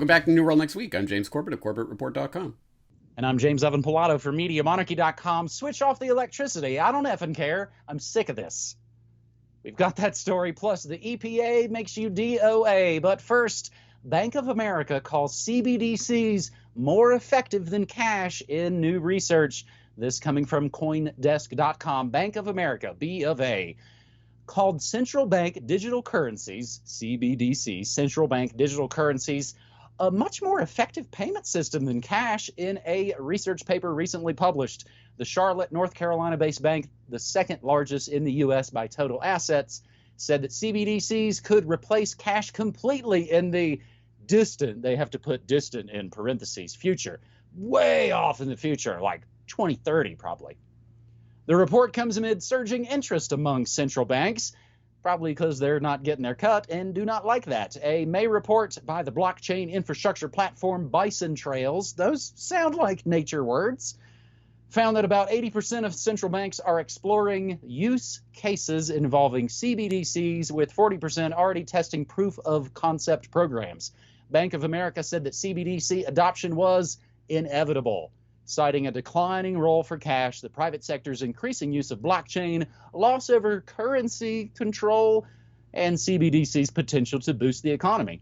Welcome back to New World Next Week. I'm James Corbett of CorbettReport.com. And I'm James Evan Pilato for MediaMonarchy.com. Switch off the electricity. I don't effing care. I'm sick of this. We've got that story, plus the EPA makes you DOA. But first, Bank of America calls CBDCs more effective than cash in new research. This coming from Coindesk.com. Bank of America, B of A, called central bank digital currencies, CBDC, central bank digital currencies, a much more effective payment system than cash in a research paper recently published. The Charlotte, North Carolina-based bank, the second largest in the U.S. by total assets, said that CBDCs could replace cash completely in the distant, they have to put distant in parentheses, future, way off in the future, like 2030 probably. The report comes amid surging interest among central banks, probably because they're not getting their cut and do not like that. A May report by the blockchain infrastructure platform Bison Trails, those sound like nature words, found that about 80% of central banks are exploring use cases involving CBDCs, with 40% already testing proof of concept programs. Bank of America said that CBDC adoption was inevitable, citing a declining role for cash, the private sector's increasing use of blockchain, loss over currency control, and CBDC's potential to boost the economy.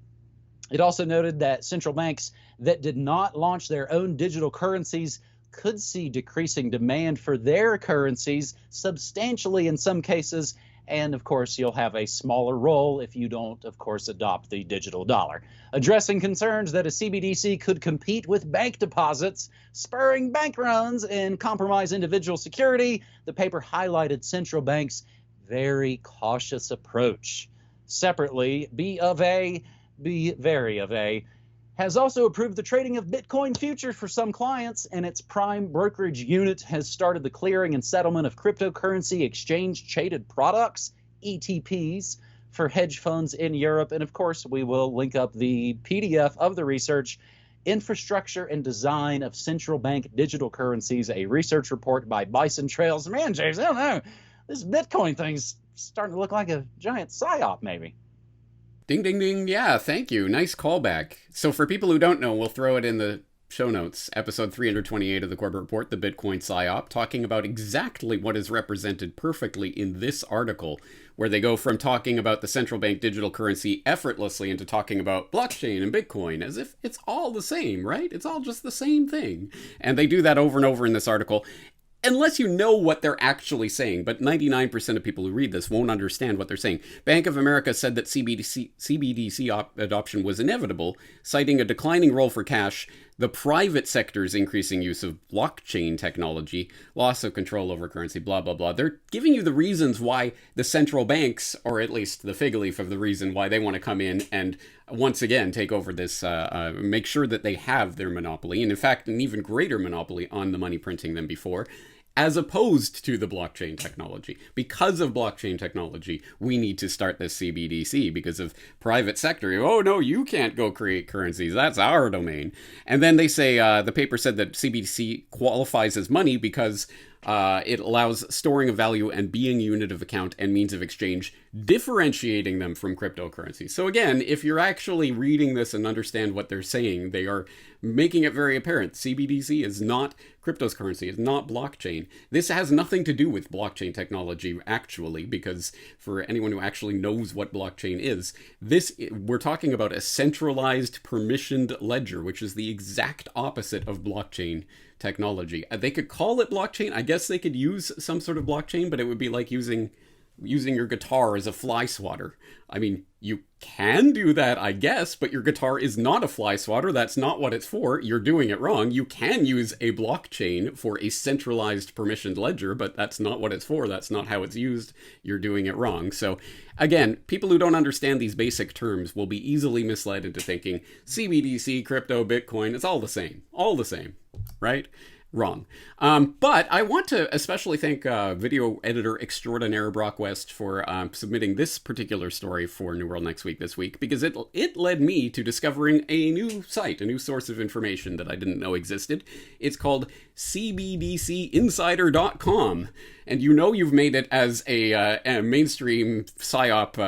It also noted that central banks that did not launch their own digital currencies could see decreasing demand for their currencies substantially in some cases. And of course, you'll have a smaller role if you don't, of course, adopt the digital dollar. Addressing concerns that a CBDC could compete with bank deposits, spurring bank runs, and compromise individual security, the paper highlighted central banks' very cautious approach. Separately, B of A, B very of A, has also approved the trading of Bitcoin futures for some clients, and its prime brokerage unit has started the clearing and settlement of cryptocurrency exchange-traded products, ETPs, for hedge funds in Europe. And of course, we will link up the PDF of the research, Infrastructure and Design of Central Bank Digital Currencies, a research report by Bison Trails. Man, James, I don't know. This Bitcoin thing's starting to look like a giant psyop, maybe. Ding, ding, ding. Yeah, thank you. Nice callback. So for people who don't know, we'll throw it in the show notes. Episode 328 of the Corbett Report, the Bitcoin Psyop, talking about exactly what is represented perfectly in this article, where they go from talking about the central bank digital currency effortlessly into talking about blockchain and Bitcoin as if it's all the same, right? It's all just the same thing. And they do that over and over in this article. Unless you know what they're actually saying, but 99% of people who read this won't understand what they're saying. Bank of America said that CBDC adoption was inevitable, citing a declining role for cash, the private sector's increasing use of blockchain technology, loss of control over currency, blah, blah, blah. They're giving you the reasons why the central banks, or at least the fig leaf of the reason why they want to come in and once again take over this, make sure that they have their monopoly, and in fact, an even greater monopoly on the money printing than before, as opposed to the blockchain technology. Because of blockchain technology, we need to start this CBDC because of private sector. Oh, no, you can't go create currencies. That's our domain. And then they say, the paper said that CBDC qualifies as money because it allows storing of value and being a unit of account and means of exchange, differentiating them from cryptocurrency. So again, if you're actually reading this and understand what they're saying, they are making it very apparent. CBDC is not cryptocurrency, it's not blockchain. This has nothing to do with blockchain technology, actually, because for anyone who actually knows what blockchain is, we're talking about a centralized permissioned ledger, which is the exact opposite of blockchain technology. They could call it blockchain. I guess they could use some sort of blockchain, but it would be like using your guitar as a fly swatter. I mean, you can do that, I guess, but your guitar is not a fly swatter. That's not what it's for. You're doing it wrong. You can use a blockchain for a centralized permissioned ledger, but that's not what it's for. That's not how it's used. You're doing it wrong. So again, people who don't understand these basic terms will be easily misled into thinking CBDC, crypto, Bitcoin, it's all the same, right? Wrong. But I want to especially thank video editor extraordinaire Brock West for submitting this particular story for New World Next Week this week, because it led me to discovering a new site, a new source of information that I didn't know existed. It's called CBDCinsider.com. And you know you've made it as a mainstream PSYOP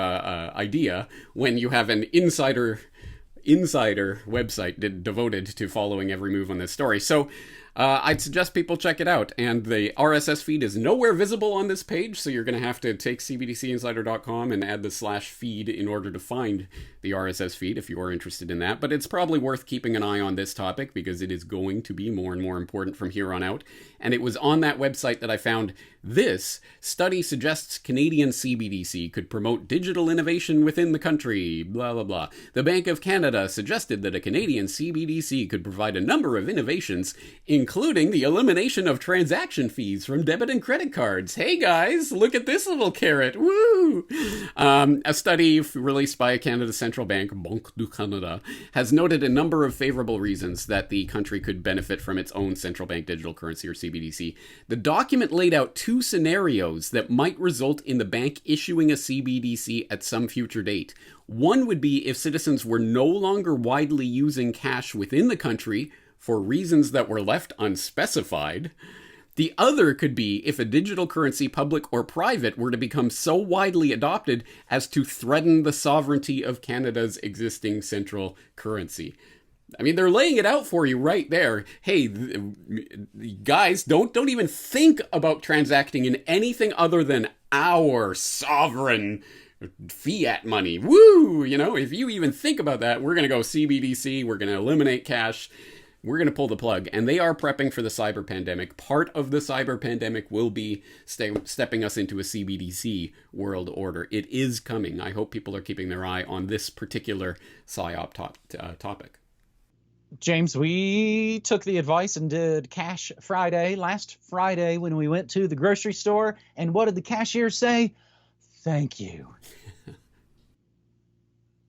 idea when you have an insider insider website devoted to following every move on this story. So I'd suggest people check it out. And the RSS feed is nowhere visible on this page, so you're going to have to take cbdcinsider.com and add the /feed in order to find the RSS feed if you are interested in that. But it's probably worth keeping an eye on this topic because it is going to be more and more important from here on out. And it was on that website that I found this study suggests Canadian CBDC could promote digital innovation within the country, blah, blah, blah. The Bank of Canada suggested that a Canadian CBDC could provide a number of innovations, including the elimination of transaction fees from debit and credit cards. Hey guys, look at this little carrot. Woo! A study released by Canada's central bank, Banque du Canada, has noted a number of favorable reasons that the country could benefit from its own central bank digital currency, or CBDC. The document laid out two scenarios that might result in the bank issuing a CBDC at some future date. One would be if citizens were no longer widely using cash within the country for reasons that were left unspecified. The other could be if a digital currency, public or private, were to become so widely adopted as to threaten the sovereignty of Canada's existing central currency. I mean, they're laying it out for you right there. Hey, guys, don't even think about transacting in anything other than our sovereign fiat money. Woo! You know, if you even think about that, we're going to go CBDC, we're going to eliminate cash, we're going to pull the plug. And they are prepping for the cyber pandemic. Part of the cyber pandemic will be stepping us into a CBDC world order. It is coming. I hope people are keeping their eye on this particular Psyop topic. James, we took the advice and did Cash Friday last Friday when we went to the grocery store. And what did the cashier say? Thank you.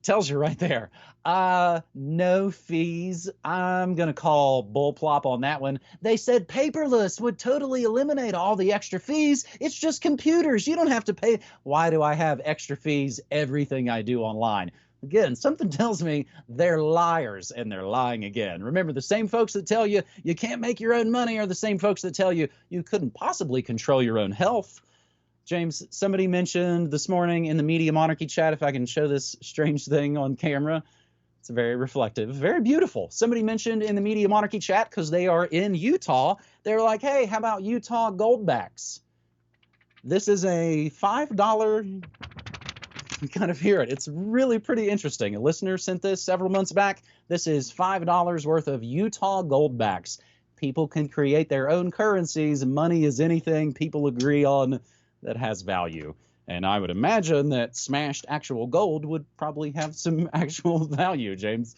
Tells you right there. No fees. I'm going to call bullplop on that one. They said paperless would totally eliminate all the extra fees. It's just computers. You don't have to pay. Why do I have extra fees? Everything I do online. Again, something tells me they're liars and they're lying again. Remember, the same folks that tell you you can't make your own money are the same folks that tell you you couldn't possibly control your own health. James, somebody mentioned this morning in the Media Monarchy chat, if I can show this strange thing on camera. It's very reflective, very beautiful. Somebody mentioned in the Media Monarchy chat, because they are in Utah, they're like, hey, how about Utah Goldbacks? This is a $5... You kind of hear it. It's really pretty interesting. A listener sent this several months back. This is $5 worth of Utah Goldbacks. People can create their own currencies. Money is anything people agree on that has value. And I would imagine that smashed actual gold would probably have some actual value, James.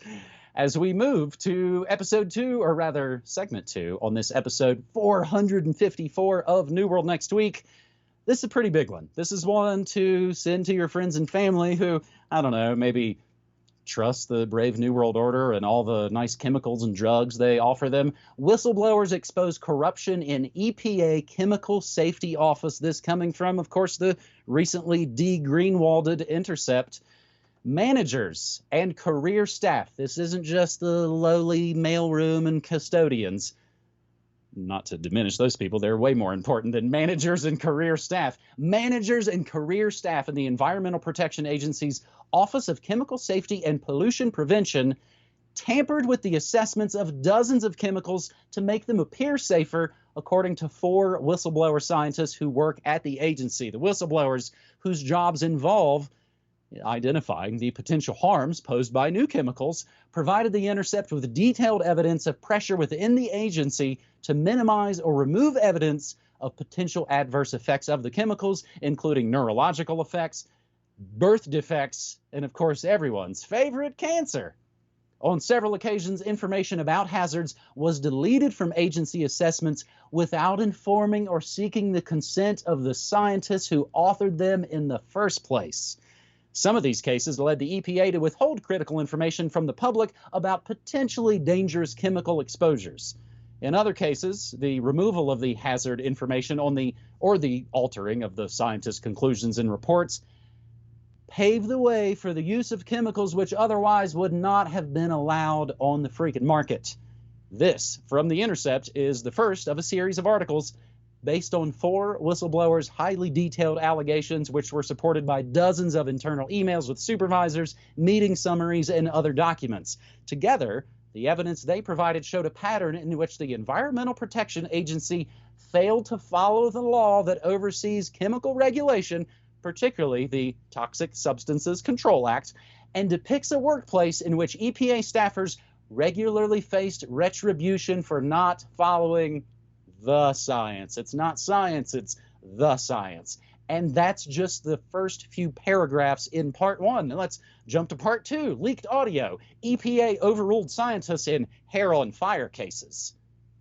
As we move to episode 2, or rather segment 2, on this episode 454 of New World Next Week, this is a pretty big one. This is one to send to your friends and family who, I don't know, maybe trust the brave New World Order and all the nice chemicals and drugs they offer them. Whistleblowers expose corruption in EPA Chemical Safety Office. This coming from, of course, the recently de-Greenwalded Intercept. Managers and career staff. This isn't just the lowly mailroom and custodians. Not to diminish those people, they're way more important than managers and career staff. Managers and career staff in the Environmental Protection Agency's Office of Chemical Safety and Pollution Prevention tampered with the assessments of dozens of chemicals to make them appear safer, according to 4 whistleblower scientists who work at the agency. The whistleblowers, whose jobs involve identifying the potential harms posed by new chemicals, provided the Intercept with detailed evidence of pressure within the agency to minimize or remove evidence of potential adverse effects of the chemicals, including neurological effects, birth defects, and of course everyone's favorite, cancer. On several occasions, information about hazards was deleted from agency assessments without informing or seeking the consent of the scientists who authored them in the first place. Some of these cases led the EPA to withhold critical information from the public about potentially dangerous chemical exposures. In other cases, the removal of the hazard information or the altering of the scientists' conclusions and reports paved the way for the use of chemicals which otherwise would not have been allowed on the freaking market. This, from The Intercept, is the first of a series of articles based on 4 whistleblowers' highly detailed allegations, which were supported by dozens of internal emails with supervisors, meeting summaries, and other documents. Together, the evidence they provided showed a pattern in which the Environmental Protection Agency failed to follow the law that oversees chemical regulation, particularly the Toxic Substances Control Act, and depicts a workplace in which EPA staffers regularly faced retribution for not following the science. It's not science, it's the science. And that's just the first few paragraphs in part 1. Now let's jump to part 2. Leaked audio. EPA overruled scientists in hair on fire cases.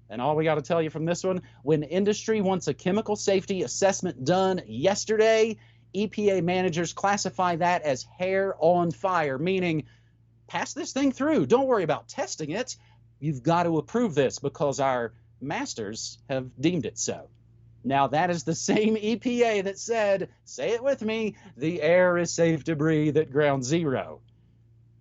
And all we got to tell you from this one, when industry wants a chemical safety assessment done yesterday, EPA managers classify that as hair on fire, meaning pass this thing through. Don't worry about testing it. You've got to approve this because our masters have deemed it so. Now, that is the same EPA that said, say it with me, the air is safe to breathe at ground zero.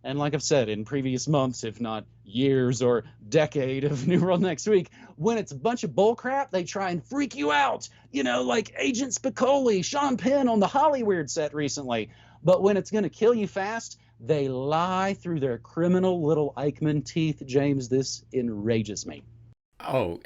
And like I've said in previous months, if not years or decade of New World Next Week, when it's a bunch of bullcrap, they try and freak you out. You know, like Agent Spicoli, Sean Penn on the Hollyweird set recently. But when it's going to kill you fast, they lie through their criminal little Eichmann teeth. James, this enrages me. Oh,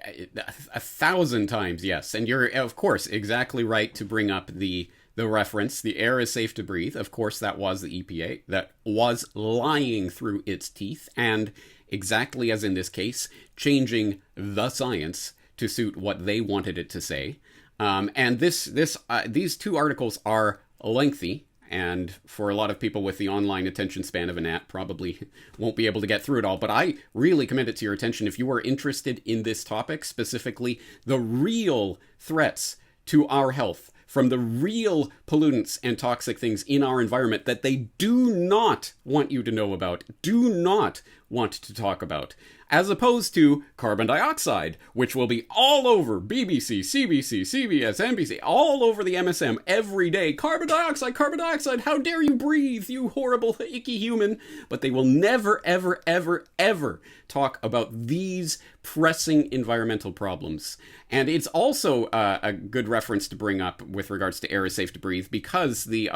1,000 times, yes. And you're, of course, exactly right to bring up the reference. The air is safe to breathe. Of course, that was the EPA that was lying through its teeth. And exactly as in this case, changing the science to suit what they wanted it to say. And these 2 articles are lengthy. And for a lot of people with the online attention span of a gnat, probably won't be able to get through it all. But I really commend it to your attention if you are interested in this topic, specifically the real threats to our health from the real pollutants and toxic things in our environment that they do not want you to know about, do not want to talk about, as opposed to carbon dioxide, which will be all over BBC, CBC, CBS, NBC, all over the MSM every day. Carbon dioxide, how dare you breathe, you horrible, icky human. But they will never, ever, ever, ever talk about these pressing environmental problems. And it's also a good reference to bring up with regards to air is safe to breathe, because the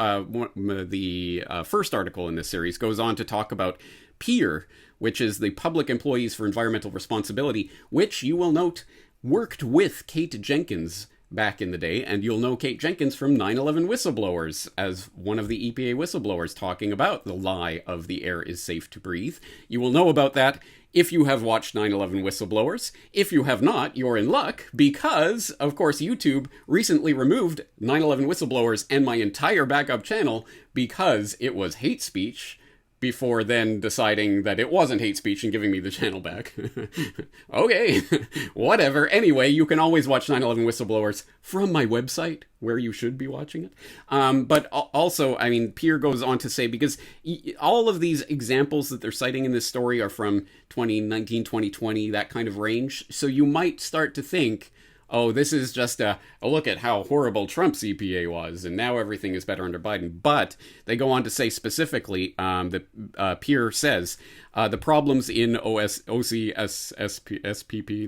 first article in this series goes on to talk about PEER, which is the Public Employees for Environmental Responsibility, which you will note worked with Kate Jenkins back in the day, and you'll know Kate Jenkins from 9/11 Whistleblowers as one of the EPA whistleblowers talking about the lie of the air is safe to breathe. You will know about that if you have watched 9/11 Whistleblowers. If you have not, you're in luck, because, of course, YouTube recently removed 9/11 Whistleblowers and my entire backup channel because it was hate speech, before then deciding that it wasn't hate speech and giving me the channel back. Okay, whatever. Anyway, you can always watch 9/11 Whistleblowers from my website, where you should be watching it. But also, I mean, Pierre goes on to say, because all of these examples that they're citing in this story are from 2019, 2020, that kind of range. So you might start to think, oh, this is just a look at how horrible Trump's EPA was, and now everything is better under Biden. But they go on to say specifically that Pierre says the problems in OCSSPP,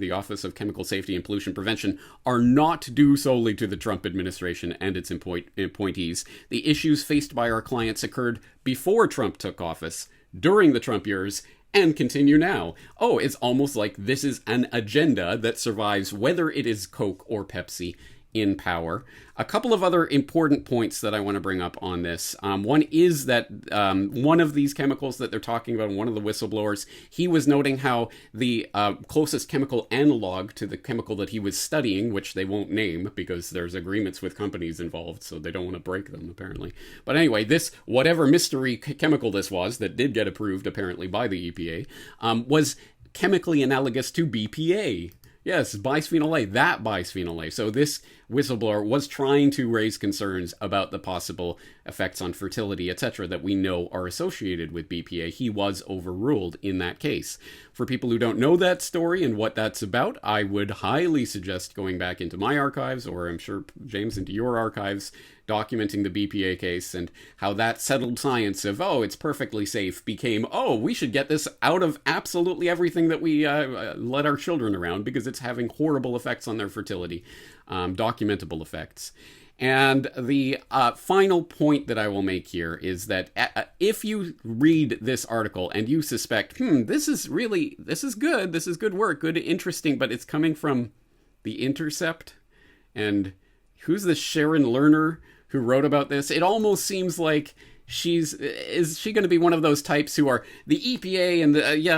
the Office of Chemical Safety and Pollution Prevention, are not due solely to the Trump administration and its appointees. The issues faced by our clients occurred before Trump took office, during the Trump years, and continue now. Oh, it's almost like this is an agenda that survives whether it is Coke or Pepsi in power. A couple of other important points that I want to bring up on this. One is that one of these chemicals that they're talking about, one of the whistleblowers, he was noting how the closest chemical analog to the chemical that he was studying, which they won't name because there's agreements with companies involved, so they don't want to break them, apparently. But anyway, this, whatever mystery chemical this was that did get approved, apparently, by the EPA, was chemically analogous to BPA. Yes, bisphenol A, that bisphenol A. So this whistleblower was trying to raise concerns about the possible effects on fertility, etc., that we know are associated with BPA. He was overruled in that case. For people who don't know that story and what that's about, I would highly suggest going back into my archives, or I'm sure, James, into your archives, documenting the BPA case and how that settled science of, oh, it's perfectly safe became, oh, we should get this out of absolutely everything that we let our children around because it's having horrible effects on their fertility, documentable effects. And the final point that I will make here is that if you read this article and you suspect, this is good work, good, interesting, but it's coming from The Intercept, and who's this Sharon Lerner who wrote about this? It almost seems like is she going to be one of those types who are the EPA and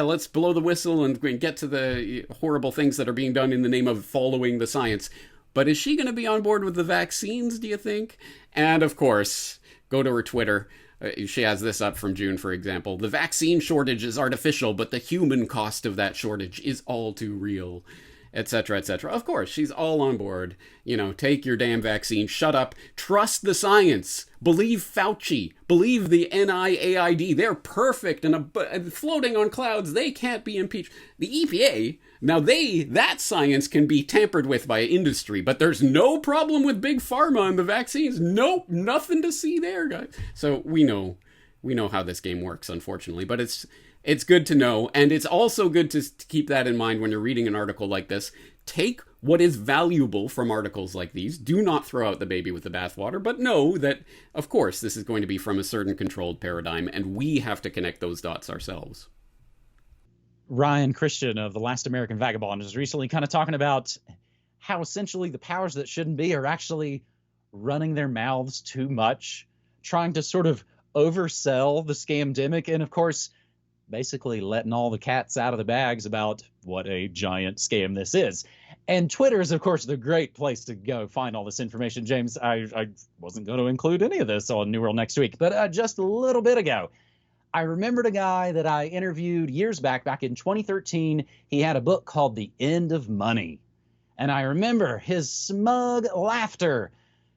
let's blow the whistle and get to the horrible things that are being done in the name of following the science? But is she going to be on board with the vaccines, do you think? And of course, go to her Twitter. She has this up from June, for example. The vaccine shortage is artificial, but the human cost of that shortage is all too real, etc., etc. Of course, she's all on board. Take your damn vaccine, shut up, trust the science, believe Fauci, believe the NIAID. They're perfect and floating on clouds. They can't be impeached. The EPA, now that science can be tampered with by industry, but there's no problem with big pharma and the vaccines. Nope, nothing to see there, guys. So we know how this game works, unfortunately, but it's good to know, and it's also good to keep that in mind when you're reading an article like this. Take what is valuable from articles like these. Do not throw out the baby with the bathwater, but know that, of course, this is going to be from a certain controlled paradigm, and we have to connect those dots ourselves. Ryan Christian of The Last American Vagabond is recently kind of talking about how essentially the powers that shouldn't be are actually running their mouths too much, trying to sort of oversell the scamdemic, and of course, basically letting all the cats out of the bags about what a giant scam this is. And Twitter is, of course, the great place to go find all this information. James, I wasn't going to include any of this on New World Next Week, but just a little bit ago, I remembered a guy that I interviewed years back in 2013. He had a book called The End of Money. And I remember his smug laughter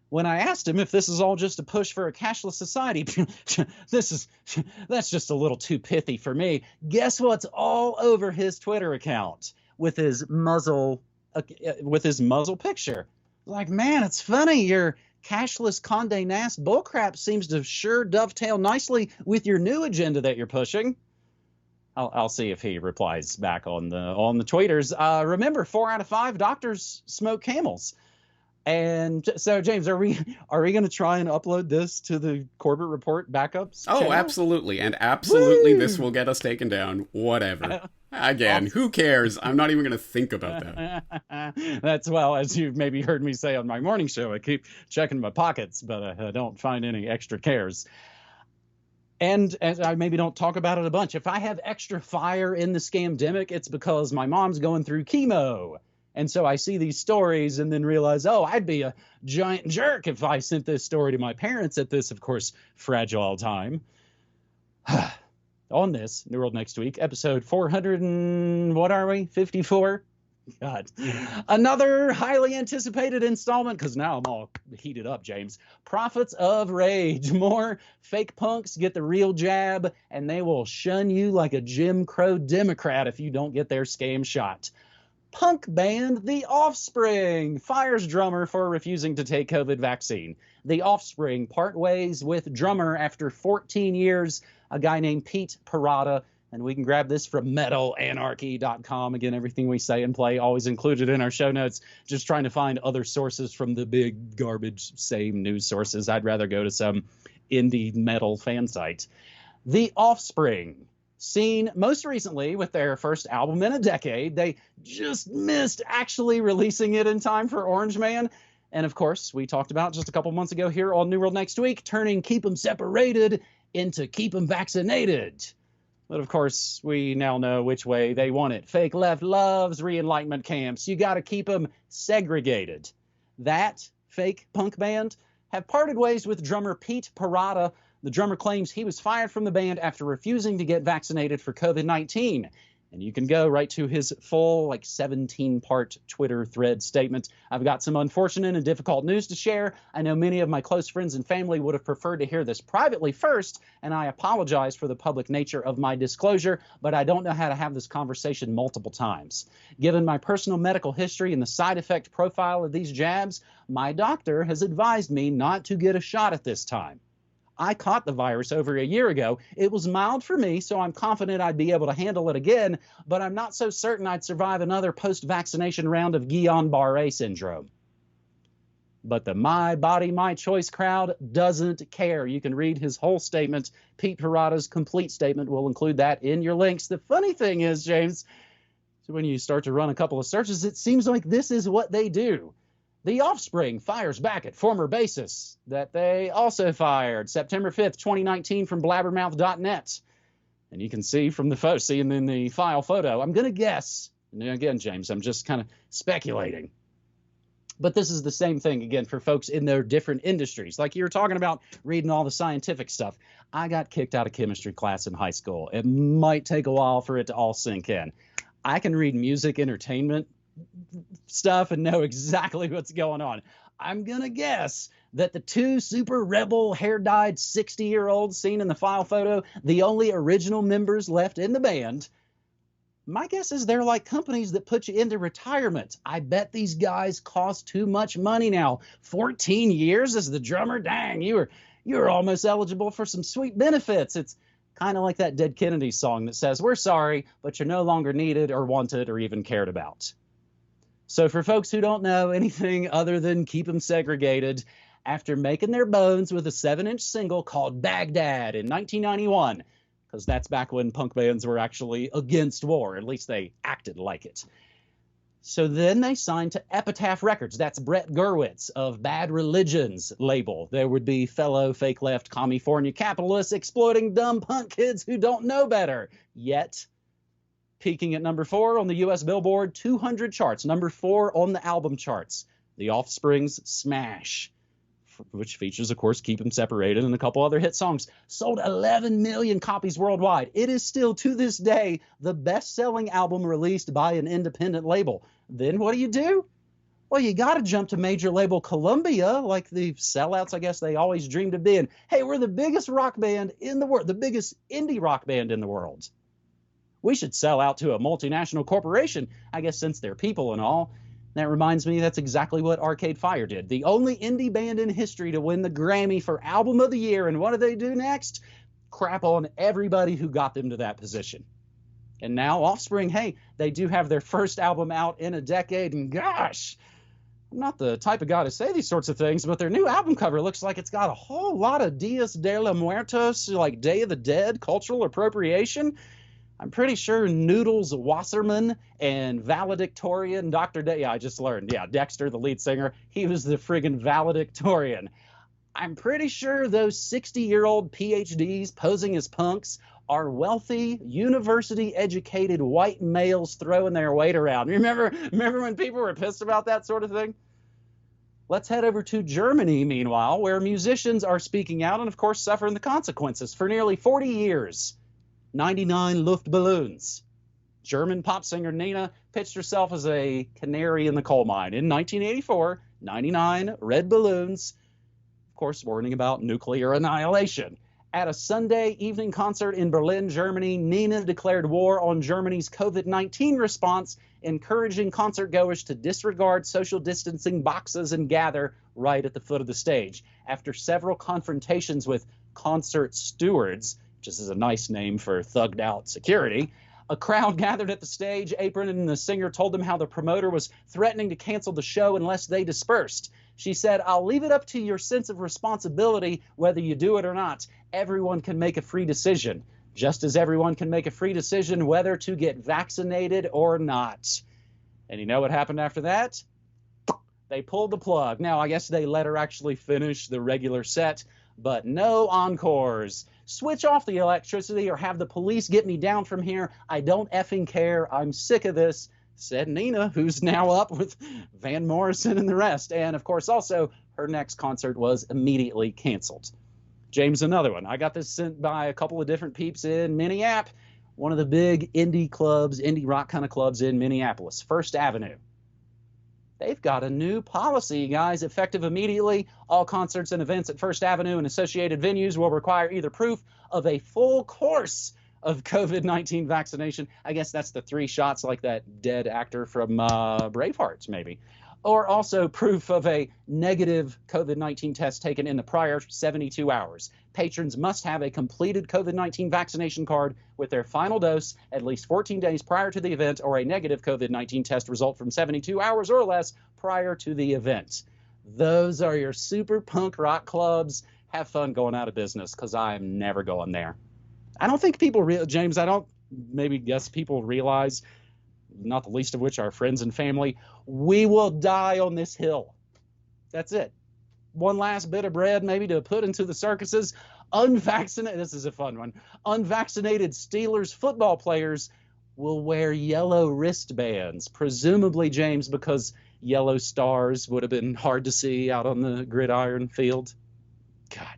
when I asked him if this is all just a push for a cashless society. That's just a little too pithy for me. Guess what's all over his Twitter account with his muzzle picture? Like, man, it's funny. Your cashless Condé Nast bullcrap seems to sure dovetail nicely with your new agenda that you're pushing. I'll see if he replies back on the tweeters. Remember, 4 out of 5 doctors smoke Camels. And so, James, are we going to try and upload this to the Corbett Report backups channel? Oh, absolutely. And absolutely, this will get us taken down. Whatever. Again, who cares? I'm not even going to think about that. That's, well, as you've maybe heard me say on my morning show, I keep checking my pockets, but I don't find any extra cares. And as I maybe don't talk about it a bunch, if I have extra fire in the scamdemic, it's because my mom's going through chemo. And so I see these stories and then realize, oh, I'd be a giant jerk if I sent this story to my parents at this, of course, fragile time. On this, New World Next Week, episode 400 and what are we? 54? God. Another highly anticipated installment, because now I'm all heated up, James. Prophets of Rage. More fake punks get the real jab, and they will shun you like a Jim Crow Democrat if you don't get their scam shot. Punk band The Offspring fires drummer for refusing to take COVID vaccine. The Offspring part ways with drummer after 14 years, a guy named Pete Parada. And we can grab this from metalanarchy.com. Again, everything we say and play always included in our show notes. Just trying to find other sources from the big garbage same news sources. I'd rather go to some indie metal fan site. The Offspring, seen most recently with their first album in a decade. They just missed actually releasing it in time for Orange Man. And of course, we talked about just a couple months ago here on New World Next Week, turning Keep 'em Separated into Keep 'em Vaccinated. But of course, we now know which way they want it. Fake left loves re-enlightenment camps. You got to keep them segregated. That fake punk band have parted ways with drummer Pete Parada. The drummer claims he was fired from the band after refusing to get vaccinated for COVID-19. And you can go right to his full, 17-part Twitter thread statement. I've got some unfortunate and difficult news to share. I know many of my close friends and family would have preferred to hear this privately first, and I apologize for the public nature of my disclosure, but I don't know how to have this conversation multiple times. Given my personal medical history and the side effect profile of these jabs, my doctor has advised me not to get a shot at this time. I caught the virus over a year ago. It was mild for me, so I'm confident I'd be able to handle it again, but I'm not so certain I'd survive another post-vaccination round of Guillain-Barré syndrome. But the My Body, My Choice crowd doesn't care. You can read his whole statement. Pete Parada's complete statement. We'll include that in your links. The funny thing is, James, when you start to run a couple of searches, it seems like this is what they do. The Offspring fires back at former bassist that they also fired September 5th, 2019 from blabbermouth.net. And you can see from the photo, seeing in the file photo, I'm going to guess, and again, James, I'm just kind of speculating. But this is the same thing, again, for folks in their different industries. Like you were talking about reading all the scientific stuff. I got kicked out of chemistry class in high school. It might take a while for it to all sink in. I can read music, entertainment stuff and know exactly what's going on. I'm going to guess that the two super rebel, hair-dyed 60-year-olds seen in the file photo, the only original members left in the band, my guess is they're like companies that put you into retirement. I bet these guys cost too much money now. 14 years as the drummer? Dang, you were almost eligible for some sweet benefits. It's kind of like that Dead Kennedy song that says, we're sorry, but you're no longer needed or wanted or even cared about. So for folks who don't know anything other than keep them segregated, after making their bones with a 7-inch single called Baghdad in 1991, because that's back when punk bands were actually against war, at least they acted like it. So then they signed to Epitaph Records. That's Brett Gurwitz of Bad Religion's label. There would be fellow fake left California capitalists exploiting dumb punk kids who don't know better. Yet, peaking at number 4 on the U.S. Billboard 200 charts, number 4 on the album charts, The Offspring's Smash, which features, of course, Keep 'Em Separated and a couple other hit songs, sold 11 million copies worldwide. It is still, to this day, the best-selling album released by an independent label. Then what do? Well, you got to jump to major label Columbia, like the sellouts, I guess, they always dreamed of being. Hey, we're the biggest rock band in the world, the biggest indie rock band in the world. We should sell out to a multinational corporation, I guess, since they're people and all. That reminds me, that's exactly what Arcade Fire did. The only indie band in history to win the Grammy for Album of the Year. And what do they do next? Crap on everybody who got them to that position. And now Offspring, hey, they do have their first album out in a decade. And gosh, I'm not the type of guy to say these sorts of things, but their new album cover looks like it's got a whole lot of Dias de los Muertos, like Day of the Dead, cultural appropriation. I'm pretty sure Noodles Wasserman and valedictorian I just learned. Yeah, Dexter, the lead singer, he was the friggin' valedictorian. I'm pretty sure those 60-year-old PhDs posing as punks are wealthy, university-educated white males throwing their weight around. Remember when people were pissed about that sort of thing? Let's head over to Germany, meanwhile, where musicians are speaking out and, of course, suffering the consequences. For nearly 40 years, 99 Luftballons. German pop singer Nina pitched herself as a canary in the coal mine. In 1984, 99 red balloons, of course, warning about nuclear annihilation. At a Sunday evening concert in Berlin, Germany, Nina declared war on Germany's COVID-19 response, encouraging concertgoers to disregard social distancing boxes and gather right at the foot of the stage. After several confrontations with concert stewards, which is a nice name for thugged out security, a crowd gathered at the stage apron, and the singer told them how the promoter was threatening to cancel the show unless they dispersed. She said, "I'll leave it up to your sense of responsibility whether you do it or not. Everyone can make a free decision, just as everyone can make a free decision whether to get vaccinated or not." And you know what happened after that? They pulled the plug. Now, I guess they let her actually finish the regular set, but no encores. Switch off the electricity or have the police get me down from here. I don't effing care. I'm sick of this, said Nina, who's now up with Van Morrison and the rest. And, of course, also her next concert was immediately canceled. James, another one. I got this sent by a couple of different peeps in Minneapolis. one of the big indie rock kind of clubs in Minneapolis, First Avenue. They've got a new policy, guys, effective immediately. All concerts and events at First Avenue and associated venues will require either proof of a full course of COVID-19 vaccination. I guess that's the 3 shots like that dead actor from Braveheart, maybe. Or also proof of a negative COVID-19 test taken in the prior 72 hours. Patrons must have a completed COVID-19 vaccination card with their final dose at least 14 days prior to the event, or a negative COVID-19 test result from 72 hours or less prior to the event. Those are your super punk rock clubs. Have fun going out of business, because I'm never going there. I don't think people James, I don't maybe guess people realize, not the least of which our friends and family, we will die on this hill. That's it. One last bit of bread maybe to put into the circuses. Unvaccinated, this is a fun one. Unvaccinated Steelers football players will wear yellow wristbands, presumably, James, because yellow stars would have been hard to see out on the gridiron field. God.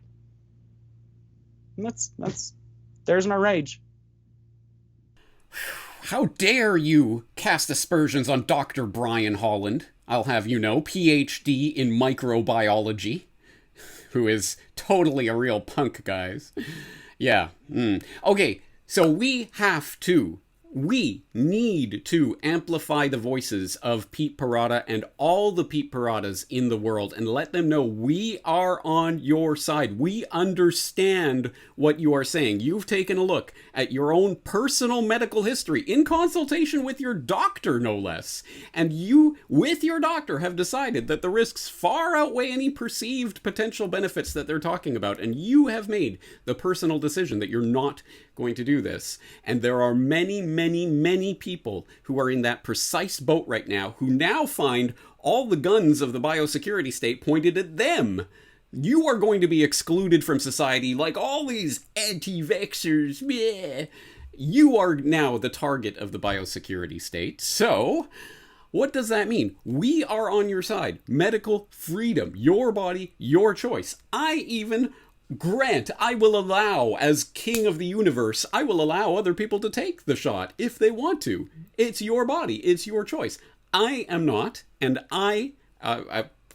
There's my rage. How dare you cast aspersions on Dr. Brian Holland, I'll have you know, PhD in microbiology, who is totally a real punk, guys. Yeah. Okay, so we need to amplify the voices of Pete Parada and all the Pete Paradas in the world and let them know we are on your side. We understand what you are saying. You've taken a look at your own personal medical history in consultation with your doctor, no less. And you, with your doctor, have decided that the risks far outweigh any perceived potential benefits that they're talking about. And you have made the personal decision that you're not going to do this. And there are many, many, many people who are in that precise boat right now who now find all the guns of the biosecurity state pointed at them. You are going to be excluded from society like all these anti-vaxxers. Bleh. You are now the target of the biosecurity state. So what does that mean? We are on your side. Medical freedom. Your body, your choice. I will allow, as king of the universe, I will allow other people to take the shot if they want to. It's your body. It's your choice. I am not, and I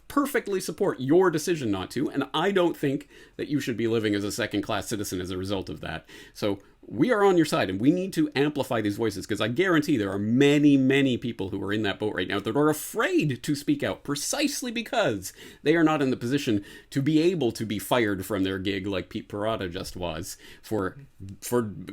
perfectly support your decision not to, and I don't think that you should be living as a second-class citizen as a result of that. So we are on your side, and we need to amplify these voices, because I guarantee there are many, many people who are in that boat right now that are afraid to speak out precisely because they are not in the position to be able to be fired from their gig like Pete Parada just was for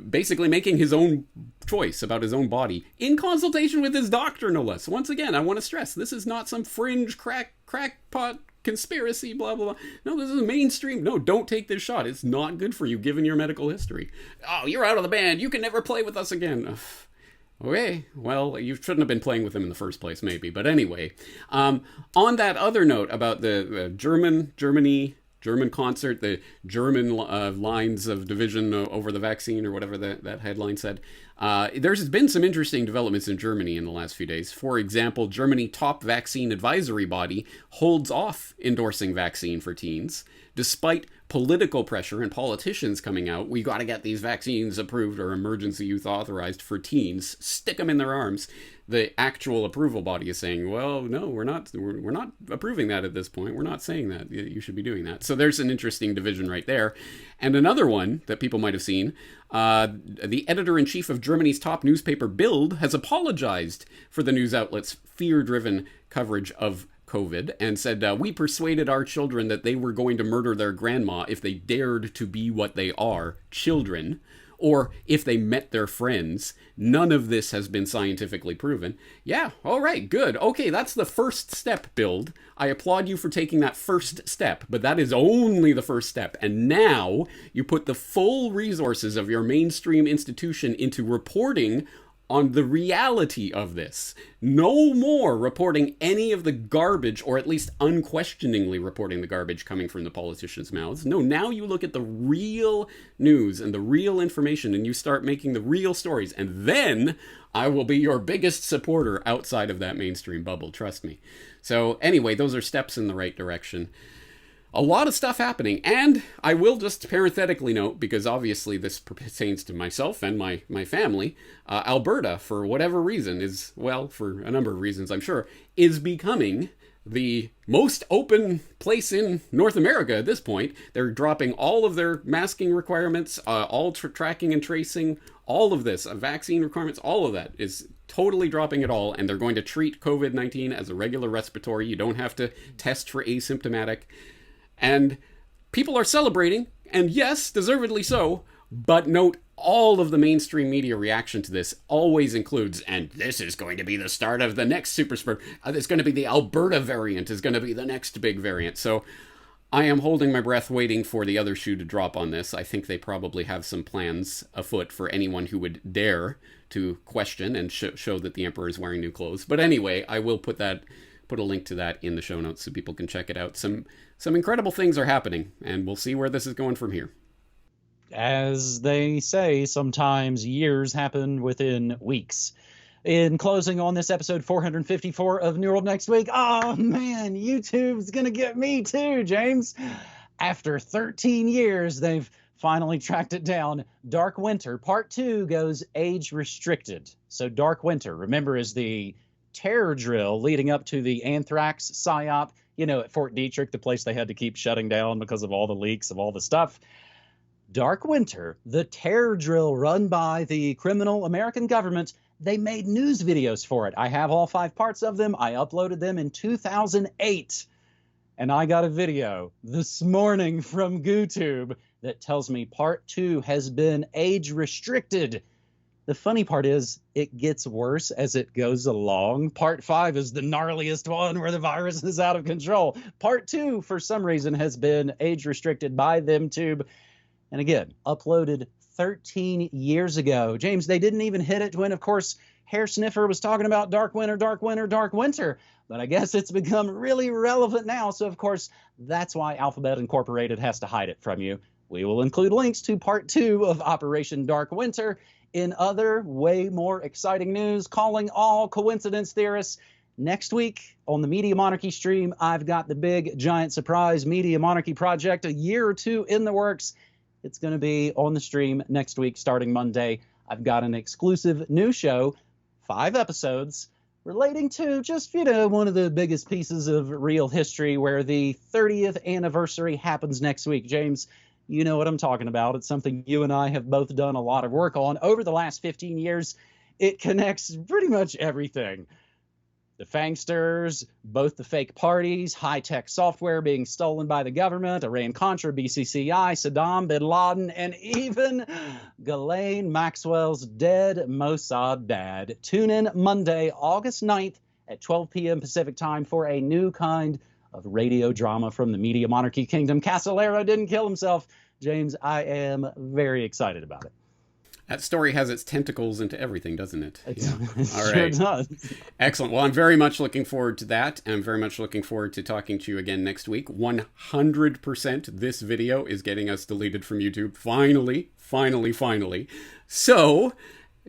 basically making his own choice about his own body in consultation with his doctor, no less. Once again, I want to stress, this is not some fringe crackpot conspiracy, blah, blah, blah. No, this is mainstream. No, don't take this shot. It's not good for you, given your medical history. Oh, you're out of the band. You can never play with us again. Okay, well, you shouldn't have been playing with them in the first place, maybe. But anyway, on that other note about the German concert, the German lines of division over the vaccine, or whatever that headline said. There's been some interesting developments in Germany in the last few days. For example, Germany top vaccine advisory body holds off endorsing vaccine for teens, despite political pressure and politicians coming out. We got to get these vaccines approved or emergency use authorized for teens. Stick them in their arms. The actual approval body is saying, well, no, we're not approving that at this point. We're not saying that. You should be doing that. So there's an interesting division right there. And another one that people might have seen, the editor-in-chief of Germany's top newspaper, Bild, has apologized for the news outlet's fear-driven coverage of COVID and said, we persuaded our children that they were going to murder their grandma if they dared to be what they are, children, or if they met their friends. None of this has been scientifically proven. Yeah, all right, good. Okay, that's the first step, Bild. I applaud you for taking that first step, but that is only the first step. And now you put the full resources of your mainstream institution into reporting on the reality of this. No more reporting any of the garbage, or at least unquestioningly reporting the garbage coming from the politicians' mouths. No, now you look at the real news and the real information, and you start making the real stories. And then I will be your biggest supporter outside of that mainstream bubble, trust me. So anyway, those are steps in the right direction. a lot of stuff happening. And I will just parenthetically note, because obviously this pertains to myself and my family, Alberta, for whatever reason, is, well, for a number of reasons, I'm sure, is becoming the most open place in North America at this point. They're dropping all of their masking requirements, all tracking and tracing, all of this, vaccine requirements, all of that is totally dropping it all, and they're going to treat COVID-19 as a regular respiratory. You don't have to test for asymptomatic. And people are celebrating, and yes, deservedly so, but note all of the mainstream media reaction to this always includes, and this is going to be the start of the next super spread. It's going to be the Alberta variant is going to be the next big variant. So I am holding my breath waiting for the other shoe to drop on this. I think they probably have some plans afoot for anyone who would dare to question and show that the emperor is wearing new clothes. But anyway, I will put a link to that in the show notes so people can check it out. Some incredible things are happening, and we'll see where this is going from here. As they say, sometimes years happen within weeks. In closing on this episode 454 of New World Next Week, oh man, YouTube's gonna get me too, James. After 13 years, they've finally tracked it down. Dark Winter Part 2 goes age restricted. So Dark Winter, remember, is the terror drill leading up to the anthrax psyop, at Fort Detrick, the place they had to keep shutting down because of all the leaks of all the stuff. Dark Winter, the terror drill run by the criminal American government, they made news videos for it. I have all 5 parts of them. I uploaded them in 2008. And I got a video this morning from GooTube that tells me Part 2 has been age restricted. The funny part is it gets worse as it goes along. Part 5 is the gnarliest one where the virus is out of control. Part 2, for some reason, has been age restricted by ThemeTube. And again, uploaded 13 years ago. James, they didn't even hit it when, of course, Hair Sniffer was talking about Dark Winter, Dark Winter, Dark Winter. But I guess it's become really relevant now. So, of course, that's why Alphabet Incorporated has to hide it from you. We will include links to Part 2 of Operation Dark Winter. In other, way more exciting news, calling all coincidence theorists. Next week on the Media Monarchy stream, I've got the big, giant surprise Media Monarchy project, a year or two in the works. It's going to be on the stream next week, starting Monday. I've got an exclusive new show, 5 episodes, relating to just, one of the biggest pieces of real history where the 30th anniversary happens next week. James, you know what I'm talking about. It's something you and I have both done a lot of work on over the last 15 years. It connects pretty much everything. The Fangsters, both the fake parties, high-tech software being stolen by the government, Iran-Contra, BCCI, Saddam, Bin Laden, and even Ghislaine Maxwell's dead Mossad dad. Tune in Monday, August 9th at 12 p.m. Pacific time for a new kind of radio drama from the Media Monarchy Kingdom. Casolero didn't kill himself. James, I am very excited about it. That story has its tentacles into everything, doesn't it? It All sure right. does. Excellent. Well, I'm very much looking forward to that, and I'm very much looking forward to talking to you again next week. 100% this video is getting us deleted from YouTube. Finally, finally, finally. So,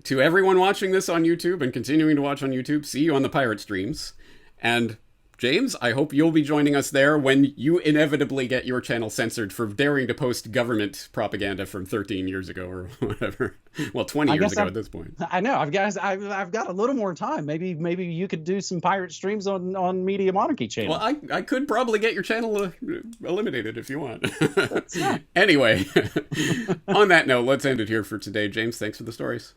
to everyone watching this on YouTube and continuing to watch on YouTube, see you on the pirate streams. And James, I hope you'll be joining us there when you inevitably get your channel censored for daring to post government propaganda from 13 years ago or whatever. Well, 20 years ago at this point. I know. I've got a little more time. Maybe you could do some pirate streams on Media Monarchy channel. Well, I could probably get your channel eliminated if you want. Anyway, on that note, let's end it here for today. James, thanks for the stories.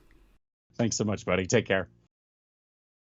Thanks so much, buddy. Take care.